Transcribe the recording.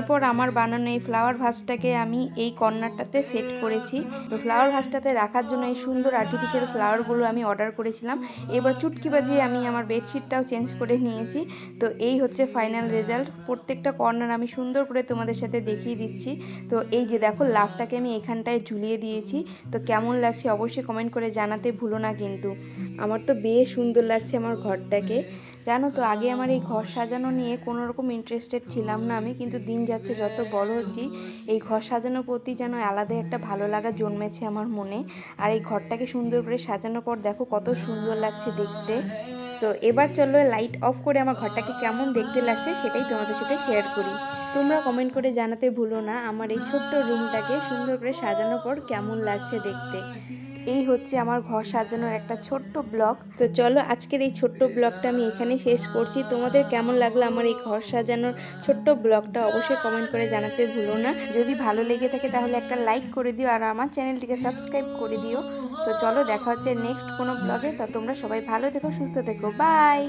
তারপর আমার বানানো এই ফ্লাওয়ার ভাসটাকে আমি এই কর্নারটাতে সেট করেছি। তো ফ্লাওয়ার ভাসটাতে রাখার জন্য এই সুন্দর আর্টিফিশিয়াল ফ্লাওয়ারগুলো আমি অর্ডার করেছিলাম। এবার চুটকি বাজিয়ে আমি আমার বেডশিটটাও চেঞ্জ করে নিয়েছি। তো এই হচ্ছে ফাইনাল রেজাল্ট। প্রত্যেকটা কর্নার আমি সুন্দর করে তোমাদের সাথে দেখিয়ে দিচ্ছি। তো এই যে দেখো লাভটাকে আমি এখানটায় ঝুলিয়ে দিয়েছি। তো কেমন লাগছে অবশ্যই কমেন্ট করে জানাতে ভুলো না কিন্তু। আমার তো বেশ সুন্দর লাগছে আমার ঘরটাকে। জানো তো আগে আমার এই ঘর সাজানো নিয়ে কোনো রকম ইন্টারেস্টেড ছিলাম না আমি, কিন্তু দিন যাচ্ছে যত বড় হচ্ছি এই ঘর সাজানোর প্রতি যেন আলাদা একটা ভালো লাগা জন্মেছে আমার মনে। আর এই ঘরটাকে সুন্দর করে সাজানোর পর দেখো কত সুন্দর লাগছে দেখতে। তো এবার চলো লাইট অফ করে আমার ঘরটাকে কেমন দেখতে লাগছে সেটাই তোমাদের সাথে শেয়ার করি। তোমরা কমেন্ট করে জানাতে ভুলো না আমার এই ছোট্ট রুমটাকে সুন্দর করে সাজানোর পর কেমন লাগছে দেখতে। এই হচ্ছে আমার ঘর সাজানোর একটা ছোট্ট ব্লগ। তো চলো আজকের এই ছোট্ট ব্লগটা আমি এখানে শেষ করছি। তোমাদের কেমন লাগলো আমার এই ঘর সাজানোর ছোট্ট ব্লগটা অবশ্যই কমেন্ট করে জানাতে ভুলো না। যদি ভালো লেগে থাকে তাহলে একটা লাইক করে দিও আর আমার চ্যানেলটিকে সাবস্ক্রাইব করে দিও। তো চলো দেখা হচ্ছে নেক্সট কোনো ব্লগে। তো তোমরা সবাই ভালো থেকো, সুস্থ থেকো, বাই।